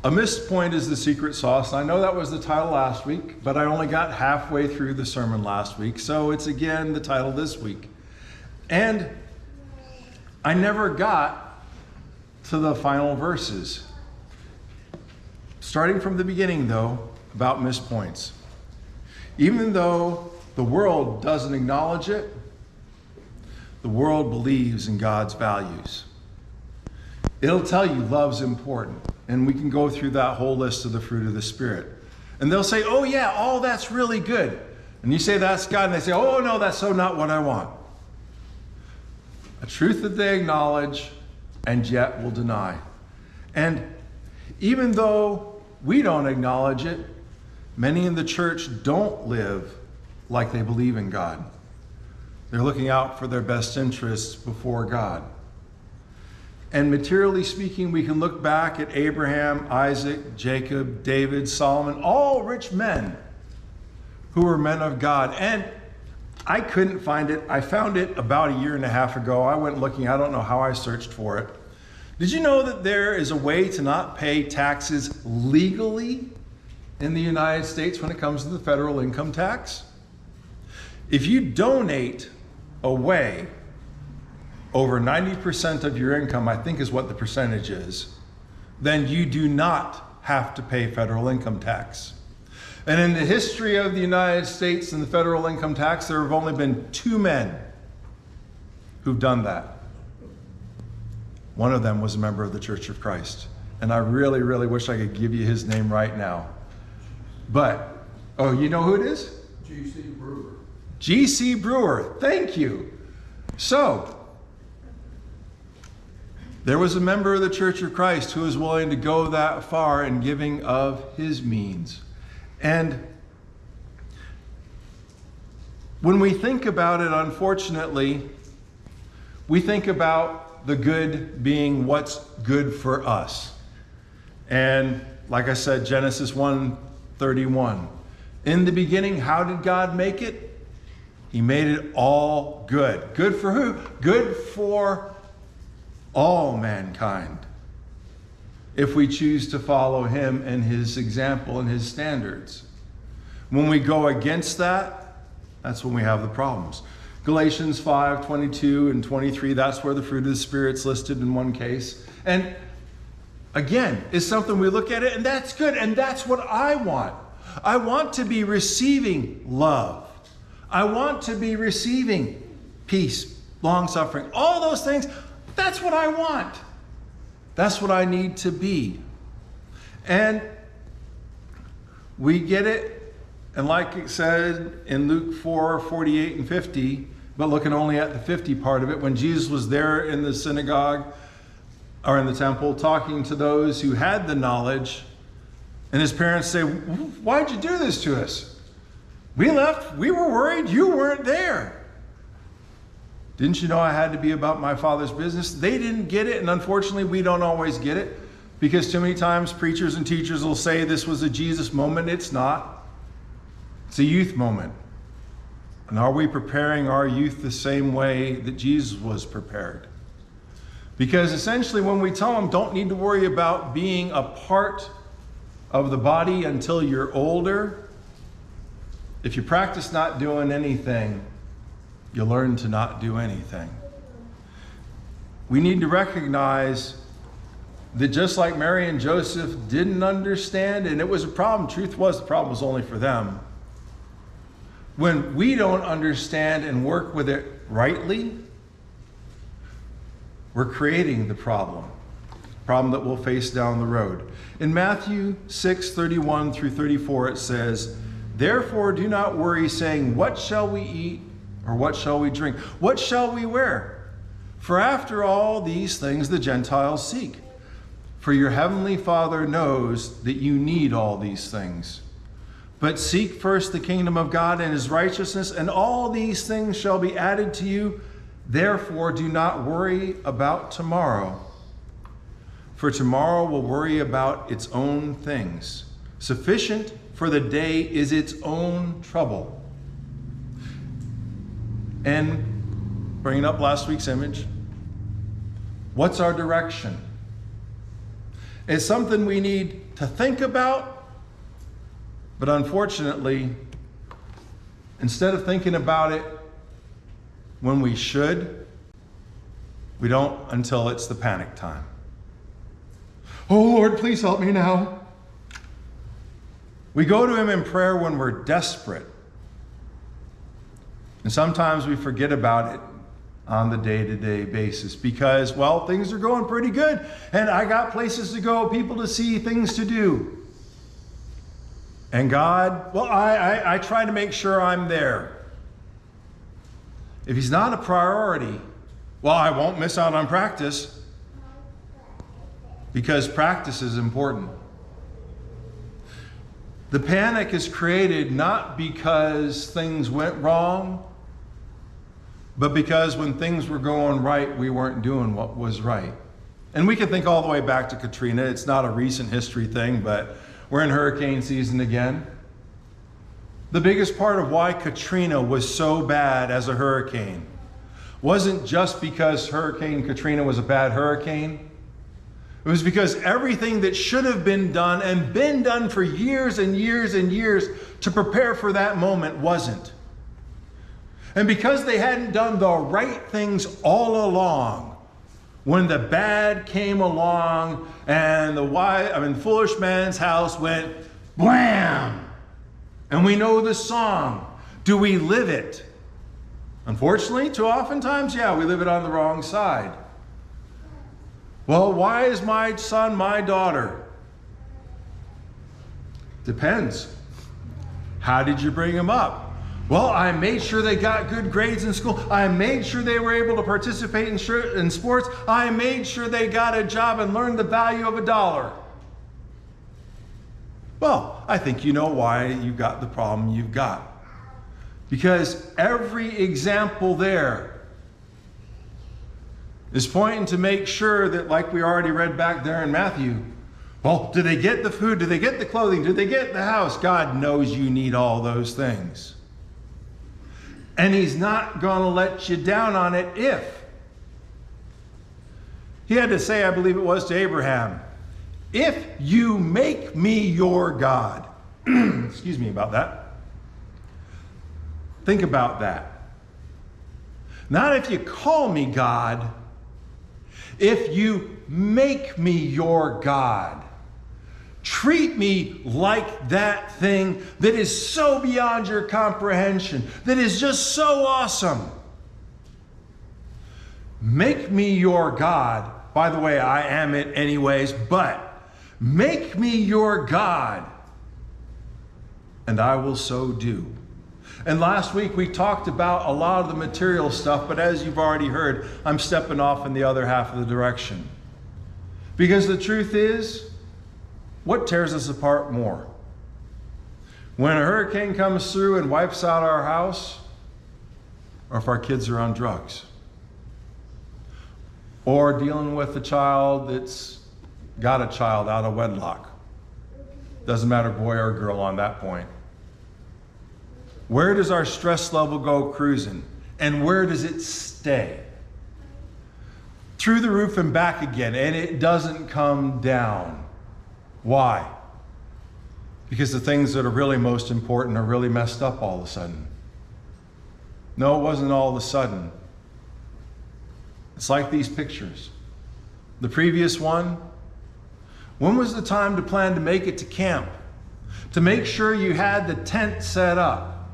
A missed point is the secret sauce. I know that was the title last week, but I only got halfway through the sermon last week, so it's again the title this week. And I never got to the final verses. Starting from the beginning, though, about missed points. Even though the world doesn't acknowledge it, the world believes in God's values. It'll tell you love's important. And we can go through that whole list of the fruit of the Spirit. And they'll say, oh yeah, all that's really good. And you say that's God, and they say, oh no, that's so not what I want. A truth that they acknowledge and yet will deny. And even though we don't acknowledge it, many in the church don't live like they believe in God. They're looking out for their best interests before God. And materially speaking, we can look back at Abraham, Isaac, Jacob, David, Solomon, all rich men who were men of God. And I couldn't find it. I found it about a year and a half ago. I went looking. I don't know how I searched for it. Did you know that there is a way to not pay taxes legally in the United States when it comes to the federal income tax? If you donate away over 90% of your income, I think is what the percentage is, then you do not have to pay federal income tax. And in the history of the United States and the federal income tax, there have only been 2 men who've done that. One of them was a member of the Church of Christ. And I really, really wish I could give you his name right now. But, oh, you know who it is? G.C. Brewer. G.C. Brewer, thank you. So, there was a member of the Church of Christ who was willing to go that far in giving of his means. And when we think about it, unfortunately, we think about the good being what's good for us. And like I said, Genesis 1:31. In the beginning, how did God make it? He made it all good. Good for who? Good for all mankind, if we choose to follow him and his example and his standards. When we go against that, that's when we have the problems. Galatians 5:22 and 23, that's where the fruit of the Spirit's listed in one case. And again, it's something we look at it, and that's good, and that's what I want. I want to be receiving love. I want to be receiving peace, long-suffering, all those things. That's what I want. That's what I need to be. And we get it, and like it said in Luke 4:48 and 50, but looking only at the 50 part of it, when Jesus was there in the synagogue or in the temple talking to those who had the knowledge, and his parents say, why'd you do this to us? We left, we were worried, you weren't there. Didn't you know I had to be about my Father's business? They didn't get it, and unfortunately we don't always get it, because too many times preachers and teachers will say this was a Jesus moment. It's not. It's a youth moment. And are we preparing our youth the same way that Jesus was prepared? Because essentially when we tell them don't need to worry about being a part of the body until you're older, if you practice not doing anything, you learn to not do anything. We need to recognize that just like Mary and Joseph didn't understand, and it was a problem, truth was the problem was only for them. When we don't understand and work with it rightly, we're creating the problem that we'll face down the road. In Matthew 6:31 through 34, it says, therefore do not worry, saying, what shall we eat? Or what shall we drink? What shall we wear? For after all these things the Gentiles seek. For your heavenly Father knows that you need all these things. But seek first the kingdom of God and his righteousness, and all these things shall be added to you. Therefore do not worry about tomorrow, for tomorrow will worry about its own things. Sufficient for the day is its own trouble. And bringing up last week's image, what's our direction? It's something we need to think about, but unfortunately, instead of thinking about it when we should, we don't until it's the panic time. Oh Lord, please help me now. We go to him in prayer when we're desperate. And sometimes we forget about it on the day-to-day basis because, well, things are going pretty good and I got places to go, people to see, things to do. And God, well, I try to make sure I'm there. If he's not a priority, well, I won't miss out on practice because practice is important. The panic is created not because things went wrong, but because when things were going right, we weren't doing what was right. And we can think all the way back to Katrina. It's not a recent history thing, but we're in hurricane season again. The biggest part of why Katrina was so bad as a hurricane wasn't just because Hurricane Katrina was a bad hurricane. It was because everything that should have been done and been done for years and years and years to prepare for that moment wasn't. And because they hadn't done the right things all along, when the bad came along and the foolish man's house went blam, and we know the song, do we live it? Unfortunately, too oftentimes, yeah, we live it on the wrong side. Well, why is my son my daughter? Depends. How did you bring him up? Well, I made sure they got good grades in school. I made sure they were able to participate in sports. I made sure they got a job and learned the value of $1. Well, I think you know why you got the problem you've got. Because every example there is pointing to make sure that, like we already read back there in Matthew, well, did they get the food? Did they get the clothing? Did they get the house? God knows you need all those things. And he's not going to let you down on it if. He had to say, I believe it was to Abraham, if you make me your God. Excuse me about that. Think about that. Not if you call me God, if you make me your God. Treat me like that thing that is so beyond your comprehension, that is just so awesome. Make me your God. By the way, I am it anyways, but make me your God, and I will so do. And last week we talked about a lot of the material stuff, but as you've already heard, I'm stepping off in the other half of the direction. Because the truth is, what tears us apart more? When a hurricane comes through and wipes out our house, or if our kids are on drugs, or dealing with a child that's got a child out of wedlock. Doesn't matter boy or girl on that point. Where does our stress level go cruising? And where does it stay? Through the roof and back again, and it doesn't come down. Why? Because the things that are really most important are really messed up all of a sudden. No, it wasn't all of a sudden. It's like these pictures. The previous one, when was the time to plan to make it to camp? To make sure you had the tent set up?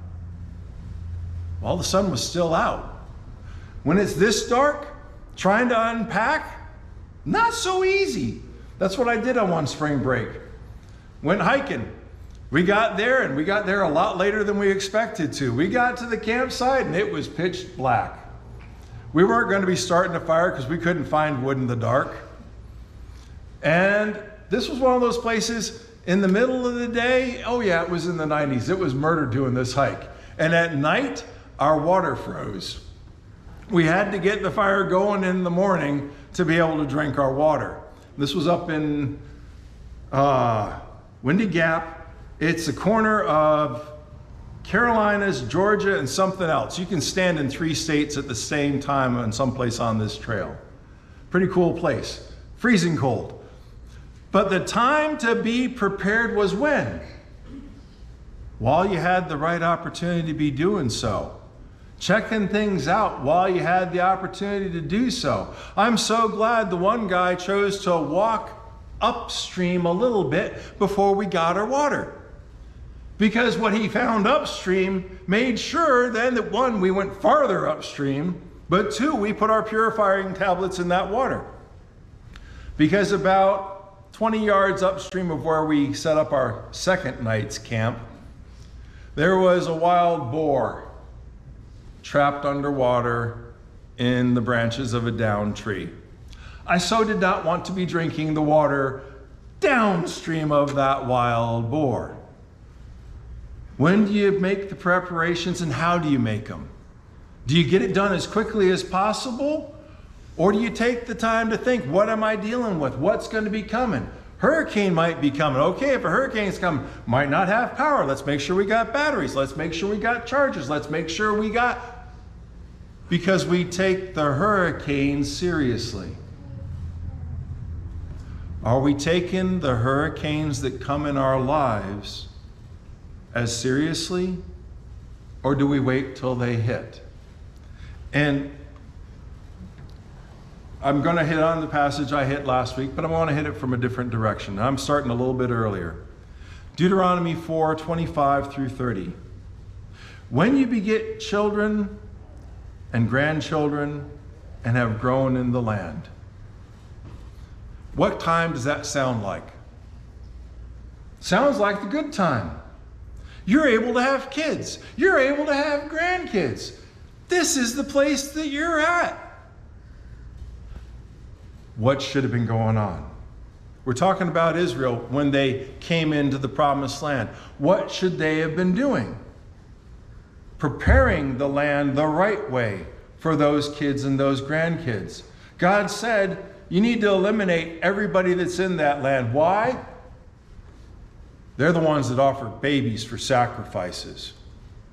Well, the sun was still out. When it's this dark, trying to unpack, not so easy. That's what I did on one spring break. Went hiking. We got there, and we got there a lot later than we expected to. We got to the campsite, and it was pitch black. We weren't going to be starting a fire because we couldn't find wood in the dark. And this was one of those places in the middle of the day. Oh yeah, it was in the 90s. It was murder doing this hike. And at night, our water froze. We had to get the fire going in the morning to be able to drink our water. This was up in Windy Gap. It's the corner of Carolinas, Georgia, and something else. You can stand in 3 states at the same time in some place on this trail. Pretty cool place. Freezing cold. But the time to be prepared was when? While you had the right opportunity to be doing so. Checking things out while you had the opportunity to do so. I'm so glad the one guy chose to walk upstream a little bit before we got our water. Because what he found upstream made sure then that one, we went farther upstream, but two, we put our purifying tablets in that water. Because about 20 yards upstream of where we set up our second night's camp, there was a wild boar trapped underwater in the branches of a downed tree. I so did not want to be drinking the water downstream of that wild boar. When do you make the preparations and how do you make them? Do you get it done as quickly as possible? Or do you take the time to think, what am I dealing with? What's going to be coming? Hurricane might be coming. Okay, if a hurricane's coming, might not have power. Let's make sure we got batteries. Let's make sure we got chargers. Let's make sure we got... Because we take the hurricane seriously. Are we taking the hurricanes that come in our lives as seriously? Or do we wait till they hit? And I'm going to hit on the passage I hit last week, but I want to hit it from a different direction. I'm starting a little bit earlier. Deuteronomy 4:25 through 30. When you beget children and grandchildren and have grown in the land. What time does that sound like? Sounds like the good time. You're able to have kids. You're able to have grandkids. This is the place that you're at. What should have been going on? We're talking about Israel when they came into the promised land. What should they have been doing? Preparing the land the right way for those kids and those grandkids. God said, you need to eliminate everybody that's in that land. Why? They're the ones that offer babies for sacrifices.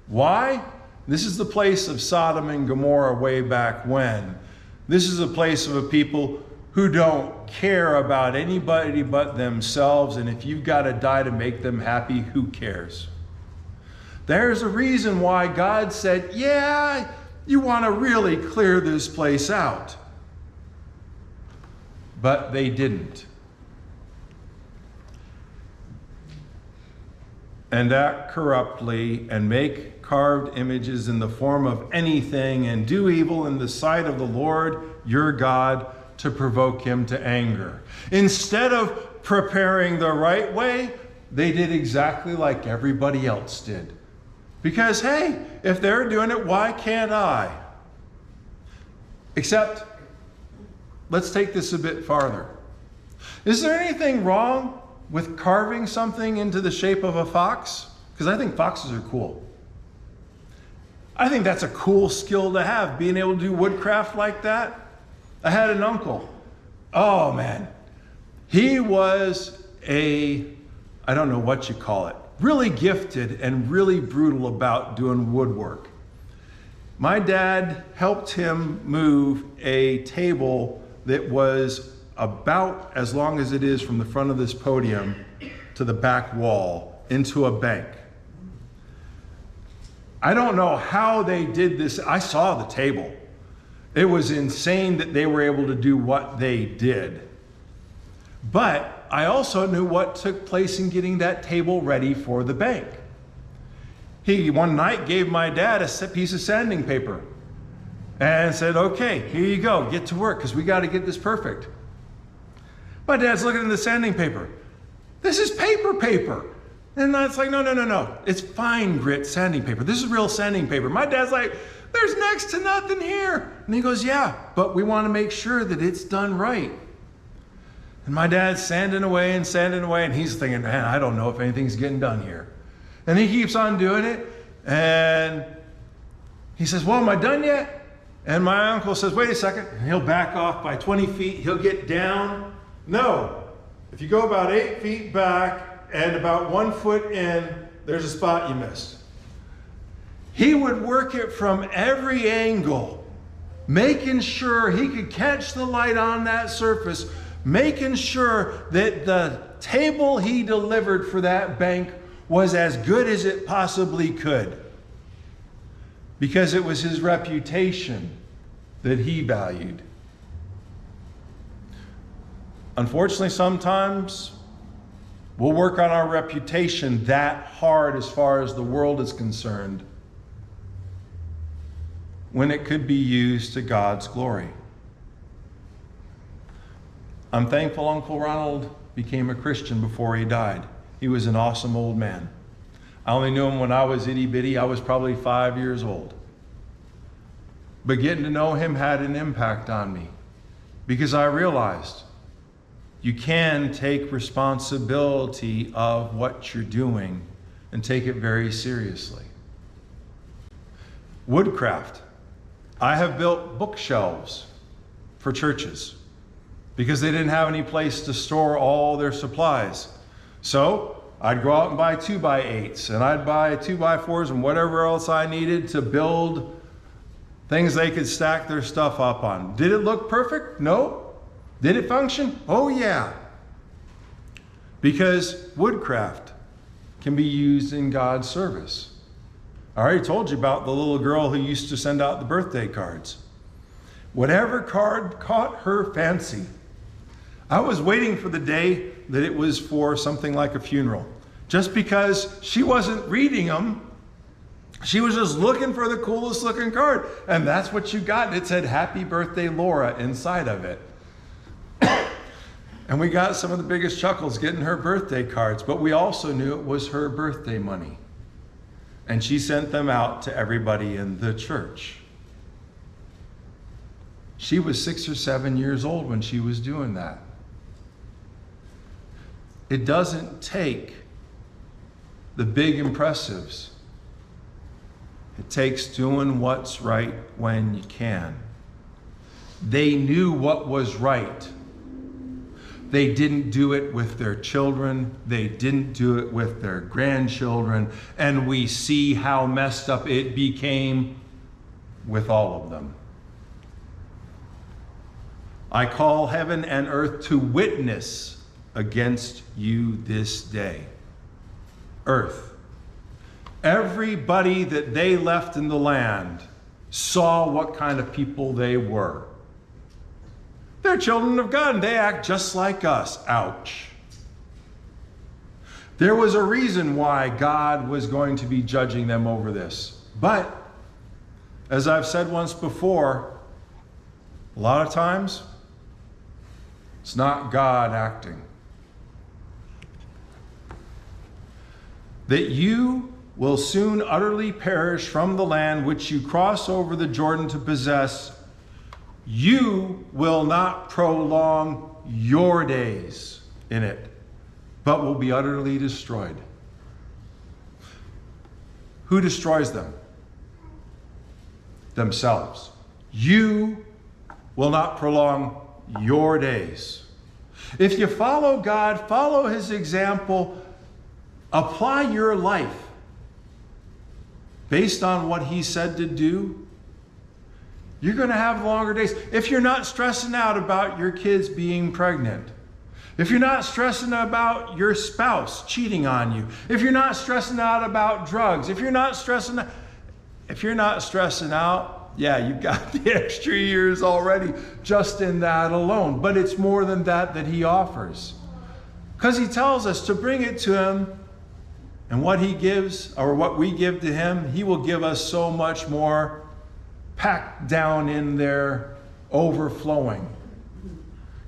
Why? This is the place of Sodom and Gomorrah way back when. This is a place of a people who don't care about anybody but themselves, and if you've got to die to make them happy, who cares? There's a reason why God said, yeah, you want to really clear this place out. But they didn't. And act corruptly and make carved images in the form of anything and do evil in the sight of the Lord your God to provoke him to anger. Instead of preparing the right way, they did exactly like everybody else did. Because, hey, if they're doing it, why can't I? Except, let's take this a bit farther. Is there anything wrong with carving something into the shape of a fox? Because I think foxes are cool. I think that's a cool skill to have, being able to do woodcraft like that. I had an uncle. Oh, man. He was I don't know what you call it, really gifted and really brutal about doing woodwork. My dad helped him move a table that was about as long as it is from the front of this podium to the back wall into a bank. I don't know how they did this. I saw the table. It was insane that they were able to do what they did. But I also knew what took place in getting that table ready for the bank. He one night gave my dad a piece of sanding paper and said, okay, here you go, get to work because we got to get this perfect. My dad's looking at the sanding paper. This is paper. And it's like, no. It's fine grit sanding paper. This is real sanding paper. My dad's like, there's next to nothing here. And he goes, yeah, but we want to make sure that it's done right. And my dad's sanding away, and he's thinking, man, I don't know if anything's getting done here. And he keeps on doing it, and he says, well, am I done yet? And my uncle says, wait a second. And he'll back off by 20 feet. He'll get down. No. If you go about 8 feet back and about 1 foot in, there's a spot you missed. He would work it from every angle, making sure he could catch the light on that surface making sure that the table he delivered for that bank was as good as it possibly could, because it was his reputation that he valued. Unfortunately, sometimes we'll work on our reputation that hard as far as the world is concerned, when it could be used to God's glory. I'm thankful Uncle Ronald became a Christian before he died. He was an awesome old man. I only knew him when I was itty bitty. I was probably 5 years old. But getting to know him had an impact on me, because I realized you can take responsibility of what you're doing and take it very seriously. Woodcraft. I have built bookshelves for churches because they didn't have any place to store all their supplies. So I'd go out and buy 2x8s, and I'd buy 2x4s and whatever else I needed to build things they could stack their stuff up on. Did it look perfect? No. Did it function? Oh yeah. Because woodcraft can be used in God's service. I already told you about the little girl who used to send out the birthday cards. Whatever card caught her fancy. I was waiting for the day that it was for something like a funeral. Just because she wasn't reading them, she was just looking for the coolest looking card. And that's what you got. It said, "Happy Birthday, Laura," inside of it. And we got some of the biggest chuckles getting her birthday cards, but we also knew it was her birthday money. And she sent them out to everybody in the church. She was 6 or 7 years old when she was doing that. It doesn't take the big impressives. It takes doing what's right when you can. They knew what was right. They didn't do it with their children. They didn't do it with their grandchildren. And we see how messed up it became with all of them. I call heaven and earth to witness against you this day. Earth. Everybody that they left in the land saw what kind of people they were. They're children of God and they act just like us. Ouch. There was a reason why God was going to be judging them over this. But, as I've said once before, a lot of times, it's not God acting. That you will soon utterly perish from the land which you cross over the Jordan to possess. You will not prolong your days in it, but will be utterly destroyed. Who destroys them? Themselves. You will not prolong your days. If you follow God, follow His example, apply your life based on what He said to do, you're going to have longer days. If you're not stressing out about your kids being pregnant, if you're not stressing about your spouse cheating on you, if you're not stressing out about drugs, if you're not stressing out, yeah, you've got the extra years already just in that alone. But it's more than that He offers. Because He tells us to bring it to Him, and what He gives, or what we give to Him, He will give us so much more, packed down in there, overflowing.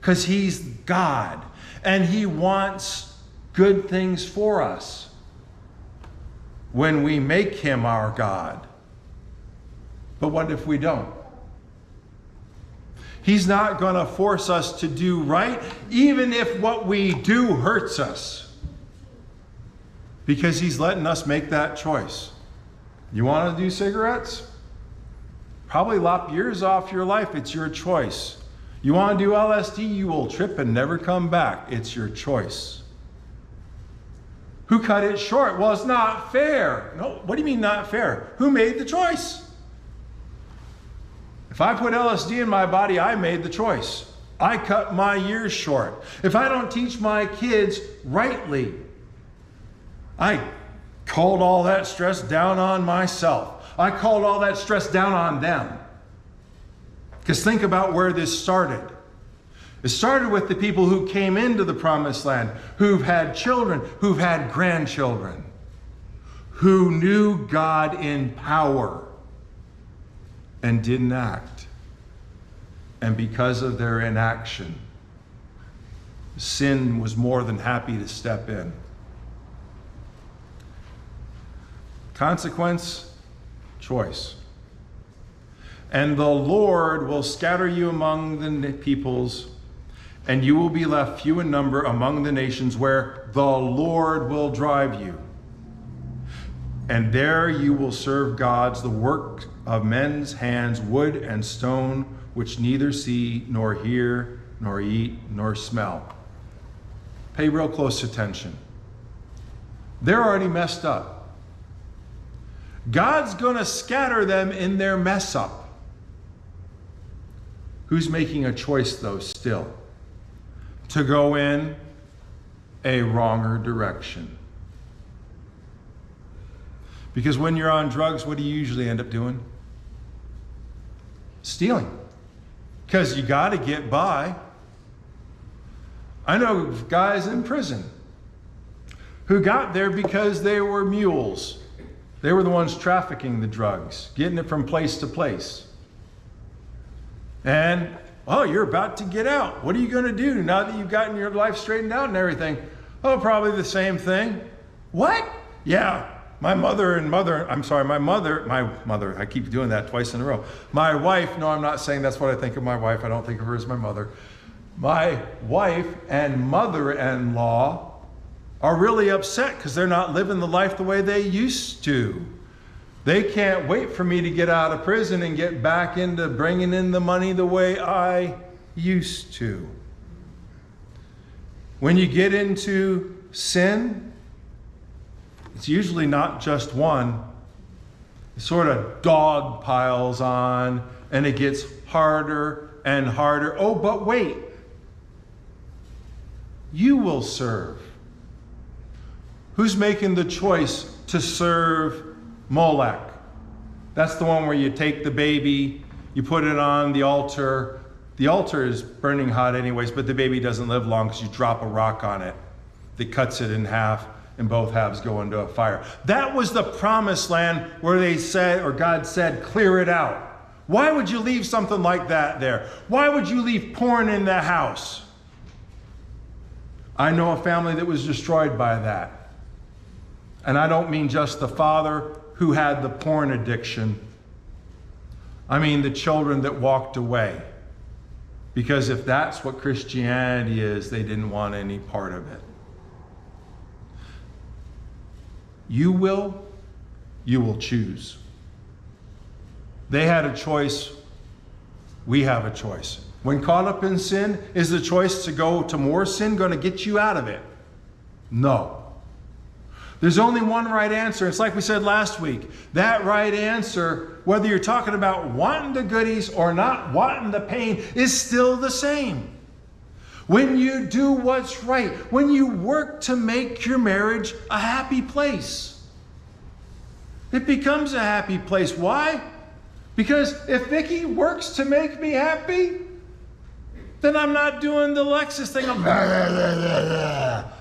Because He's God, and He wants good things for us when we make Him our God. But what if we don't? He's not going to force us to do right, even if what we do hurts us. Because He's letting us make that choice. You want to do cigarettes? Probably lop years off your life. It's your choice. You want to do LSD? You will trip and never come back. It's your choice. Who cut it short? Well, it's not fair. No, what do you mean not fair? Who made the choice? If I put LSD in my body, I made the choice. I cut my years short. If I don't teach my kids rightly, I called all that stress down on myself. I called all that stress down on them. Because think about where this started. It started with the people who came into the promised land, who've had children, who've had grandchildren, who knew God in power and didn't act. And because of their inaction, sin was more than happy to step in. Consequence, choice. And the Lord will scatter you among the peoples, and you will be left few in number among the nations where the Lord will drive you. And there you will serve gods, the work of men's hands, wood and stone, which neither see, nor hear, nor eat, nor smell. Pay real close attention. They're already messed up. God's going to scatter them in their mess up. Who's making a choice, though, still? To go in a wronger direction. Because when you're on drugs, what do you usually end up doing? Stealing. Because you got to get by. I know guys in prison who got there because they were mules. They were the ones trafficking the drugs, getting it from place to place. And, oh, you're about to get out. What are you going to do now that you've gotten your life straightened out and everything? Oh, probably the same thing. What? Yeah, my mother, I keep doing that twice in a row. My wife, no, I'm not saying that's what I think of my wife. I don't think of her as my mother. My wife and mother-in-law are really upset because they're not living the life the way they used to. They can't wait for me to get out of prison and get back into bringing in the money the way I used to. When you get into sin, it's usually not just one. It sort of dog piles on and it gets harder and harder. Oh, but wait. You will serve. Who's making the choice to serve Molech? That's the one where you take the baby, you put it on the altar. The altar is burning hot anyways, but the baby doesn't live long because you drop a rock on it that cuts it in half and both halves go into a fire. That was the promised land where they said, or God said, clear it out. Why would you leave something like that there? Why would you leave porn in the house? I know a family that was destroyed by that. And I don't mean just the father who had the porn addiction. I mean the children that walked away. Because if that's what Christianity is, they didn't want any part of it. You will choose. They had a choice. We have a choice. When caught up in sin, is the choice to go to more sin going to get you out of it? No. There's only one right answer. It's like we said last week. That right answer, whether you're talking about wanting the goodies or not wanting the pain, is still the same. When you do what's right, when you work to make your marriage a happy place, it becomes a happy place. Why? Because if Vicki works to make me happy, then I'm not doing the Lexus thing.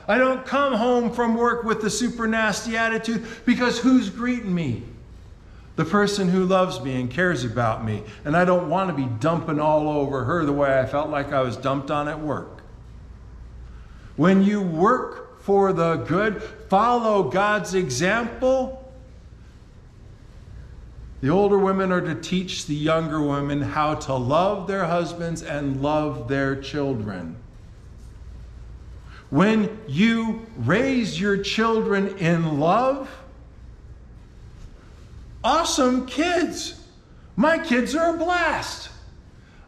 I don't come home from work with the super nasty attitude, because who's greeting me? The person who loves me and cares about me. And I don't want to be dumping all over her the way I felt like I was dumped on at work. When you work for the good, follow God's example. The older women are to teach the younger women how to love their husbands and love their children. When you raise your children in love, awesome kids. My kids are a blast.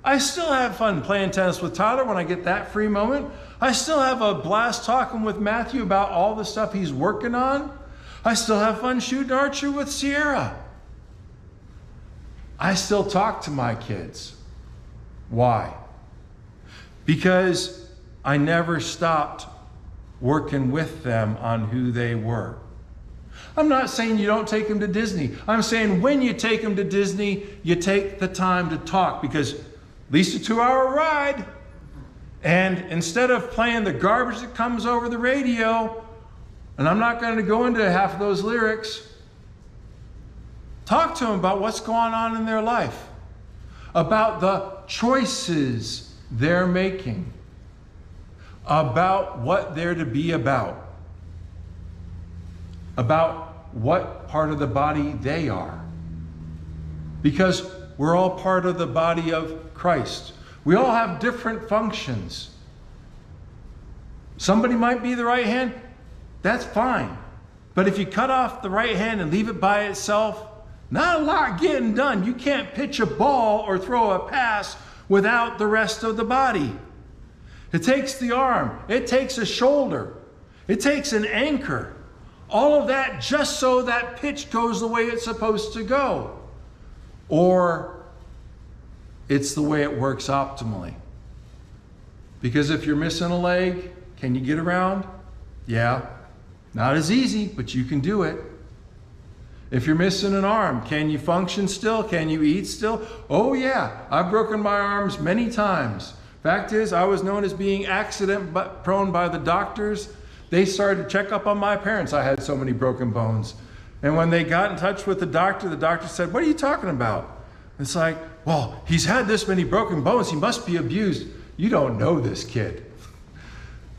I still have fun playing tennis with Tyler when I get that free moment. I still have a blast talking with Matthew about all the stuff he's working on. I still have fun shooting archery with Sierra. I still talk to my kids. Why? because I never stopped working with them on who they were. I'm not saying you don't take them to Disney. I'm saying when you take them to Disney, you take the time to talk, because at least a 2-hour ride. And instead of playing the garbage that comes over the radio, and I'm not going to go into half of those lyrics, talk to them about what's going on in their life, about the choices they're making, about what they're to be about what part of the body they are. Because we're all part of the body of Christ. We all have different functions. Somebody might be the right hand, that's fine. But if you cut off the right hand and leave it by itself, not a lot getting done. You can't pitch a ball or throw a pass without the rest of the body. It takes the arm, it takes a shoulder, it takes an anchor. All of that just so that pitch goes the way it's supposed to go. Or it's the way it works optimally. Because if you're missing a leg, can you get around? Yeah. Not as easy, but you can do it. If you're missing an arm, can you function still? Can you eat still? Oh yeah, I've broken my arms many times. Fact is, I was known as being accident prone by the doctors. They started to check up on my parents. I had so many broken bones. And when they got in touch with the doctor said, "What are you talking about?" It's like, "Well, he's had this many broken bones. He must be abused." You don't know this kid.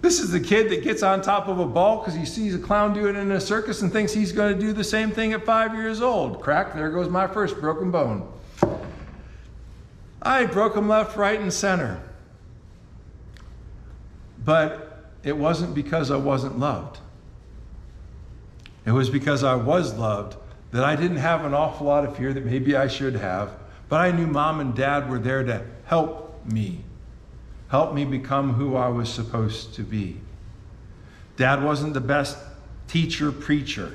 This is the kid that gets on top of a ball because he sees a clown do it in a circus and thinks he's going to do the same thing at 5 years old. Crack, there goes my first broken bone. I broke them left, right, and center. But it wasn't because I wasn't loved. It was because I was loved that I didn't have an awful lot of fear that maybe I should have, but I knew Mom and Dad were there to help me become who I was supposed to be. Dad wasn't the best teacher, preacher,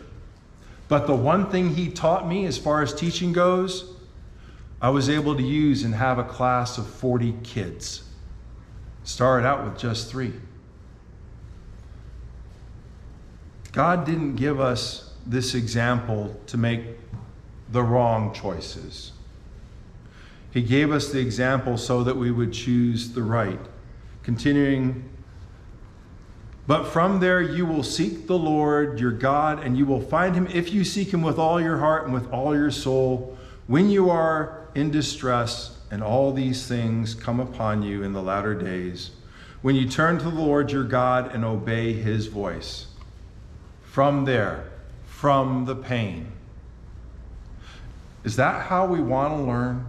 but the one thing he taught me as far as teaching goes, I was able to use and have a class of 40 kids. Started out with just 3. God didn't give us this example to make the wrong choices. He gave us the example so that we would choose the right. Continuing, "But from there you will seek the Lord your God, and you will find him if you seek him with all your heart and with all your soul, when you are in distress and all these things come upon you in the latter days, when you turn to the Lord your God and obey his voice." From there, from the pain. Is that how we want to learn?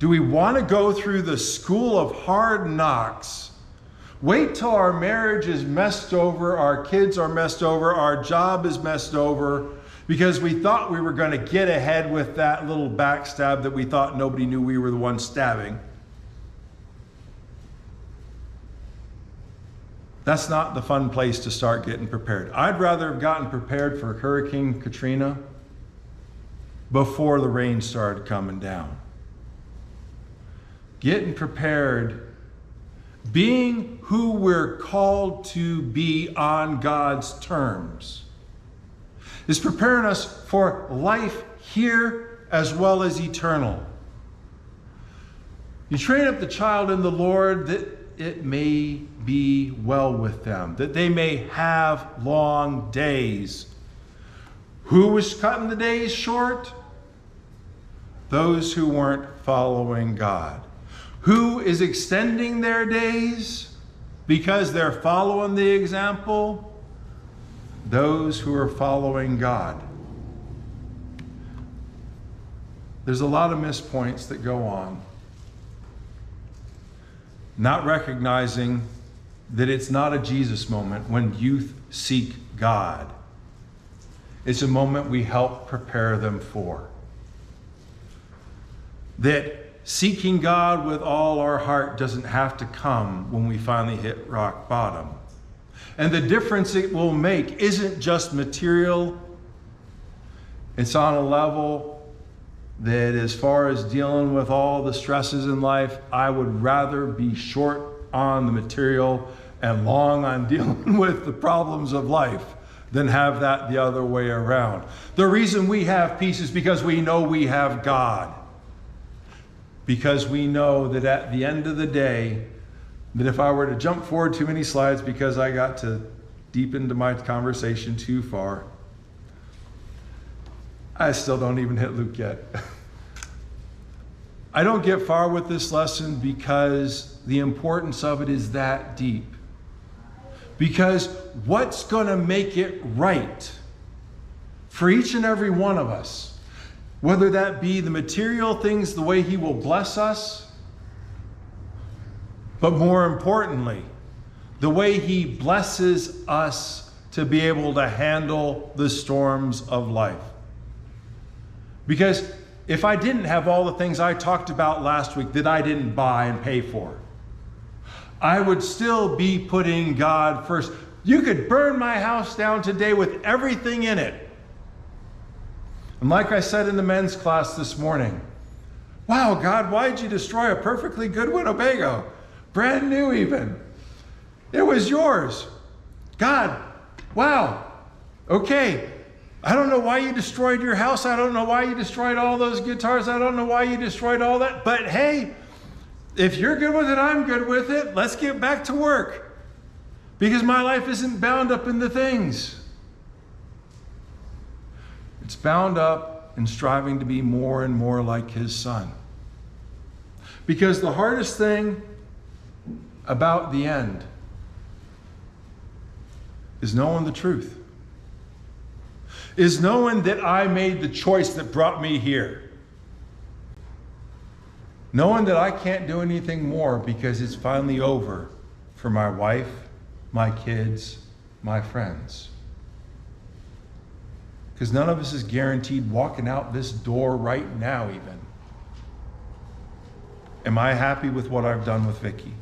Do we want to go through the school of hard knocks? Wait till our marriage is messed over, our kids are messed over, our job is messed over, because we thought we were going to get ahead with that little backstab that we thought nobody knew we were the one stabbing. That's not the fun place to start getting prepared. I'd rather have gotten prepared for Hurricane Katrina before the rain started coming down. Getting prepared, being who we're called to be on God's terms, is preparing us for life here as well as eternal. You train up the child in the Lord that it may be well with them, that they may have long days. Who was cutting the days short? Those who weren't following God. Who is extending their days because they're following the example? Those who are following God. There's a lot of missed points that go on. Not recognizing that it's not a Jesus moment when youth seek God. It's a moment we help prepare them for. That seeking God with all our heart doesn't have to come when we finally hit rock bottom. And the difference it will make isn't just material. It's on a level that as far as dealing with all the stresses in life, I would rather be short on the material and long on dealing with the problems of life than have that the other way around. The reason we have peace is because we know we have God. Because we know that at the end of the day, that if I were to jump forward too many slides because I got to deep into my conversation too far, I still don't even hit Luke yet. I don't get far with this lesson because the importance of it is that deep. Because what's going to make it right for each and every one of us, whether that be the material things, the way He will bless us, but more importantly, the way He blesses us to be able to handle the storms of life. Because if I didn't have all the things I talked about last week that I didn't buy and pay for, I would still be putting God first. You could burn my house down today with everything in it. And like I said in the men's class this morning, wow, God, why'd you destroy a perfectly good Winnebago? Brand new even. It was yours. God, wow, okay. I don't know why you destroyed your house. I don't know why you destroyed all those guitars. I don't know why you destroyed all that. But hey, if you're good with it, I'm good with it. Let's get back to work. Because my life isn't bound up in the things. It's bound up in striving to be more and more like His Son. Because the hardest thing about the end is knowing the truth. Is knowing that I made the choice that brought me here. Knowing that I can't do anything more because it's finally over for my wife, my kids, my friends. Because none of us is guaranteed walking out this door right now even. Am I happy with what I've done with Vicky?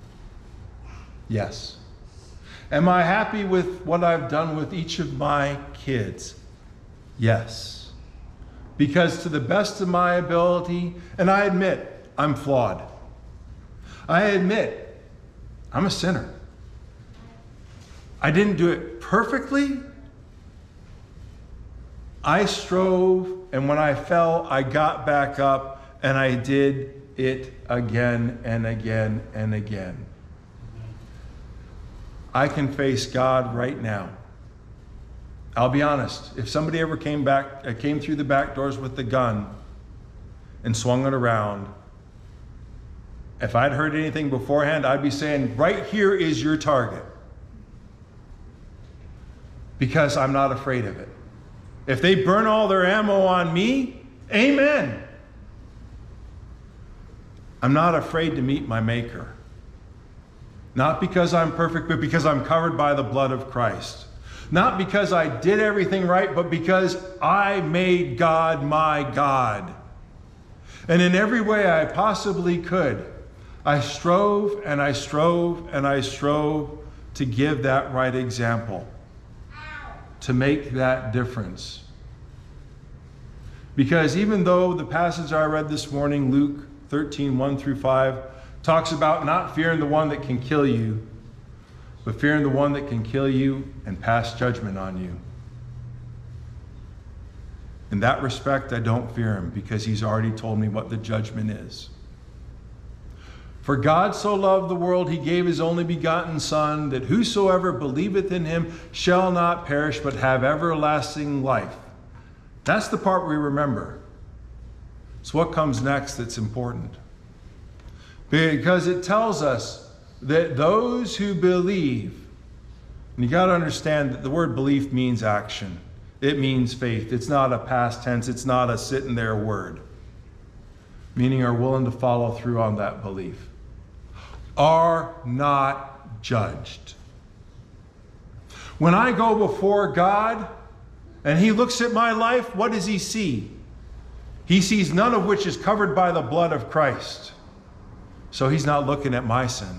Yes. Am I happy with what I've done with each of my kids? Yes. Because to the best of my ability, and I admit I'm flawed. I admit I'm a sinner. I didn't do it perfectly. I strove, and when I fell, I got back up, and I did it again and again and again. I can face God right now. I'll be honest, if somebody ever came through the back doors with the gun and swung it around, if I'd heard anything beforehand, I'd be saying, right here is your target. Because I'm not afraid of it. If they burn all their ammo on me, amen. I'm not afraid to meet my Maker. Not because I'm perfect, but because I'm covered by the blood of Christ. Not because I did everything right, but because I made God my God. And in every way I possibly could, I strove and I strove and I strove to give that right example, to make that difference. Because even though the passage I read this morning, Luke 13, 1 through 5, talks about not fearing the one that can kill you, but fearing the one that can kill you and pass judgment on you. In that respect, I don't fear him because he's already told me what the judgment is. For God so loved the world, he gave his only begotten Son, that whosoever believeth in him shall not perish, but have everlasting life. That's the part we remember. It's what comes next that's important. Because it tells us that those who believe, and you got to understand that the word belief means action. It means faith. It's not a past tense. It's not a sitting there word. Meaning are willing to follow through on that belief. Are not judged. When I go before God and he looks at my life, what does he see? He sees none of which is covered by the blood of Christ. So he's not looking at my sin.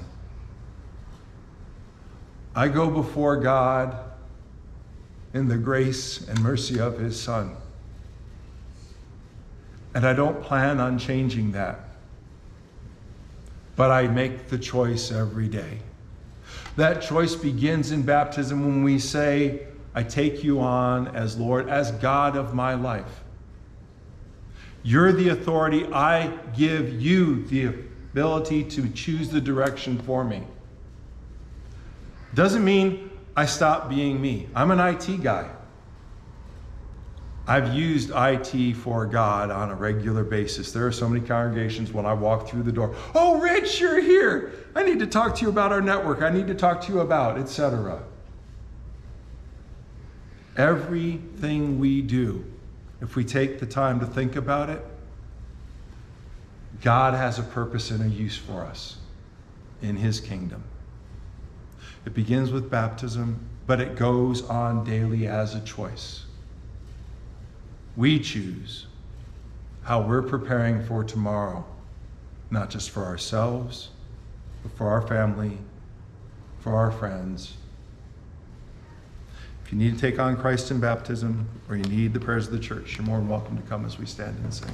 I go before God in the grace and mercy of his Son. And I don't plan on changing that. But I make the choice every day. That choice begins in baptism when we say, I take you on as Lord, as God of my life. You're the authority. I give you the ability to choose the direction for me. Doesn't mean I stop being me. I'm an IT guy. I've used IT for God on a regular basis. There are so many congregations when I walk through the door, oh, Rich, you're here. I need to talk to you about our network. I need to talk to you about, etc. Everything we do, if we take the time to think about it, God has a purpose and a use for us in his kingdom. It begins with baptism, but it goes on daily as a choice. We choose how we're preparing for tomorrow, not just for ourselves, but for our family, for our friends. If you need to take on Christ in baptism, or you need the prayers of the church, you're more than welcome to come as we stand and sing.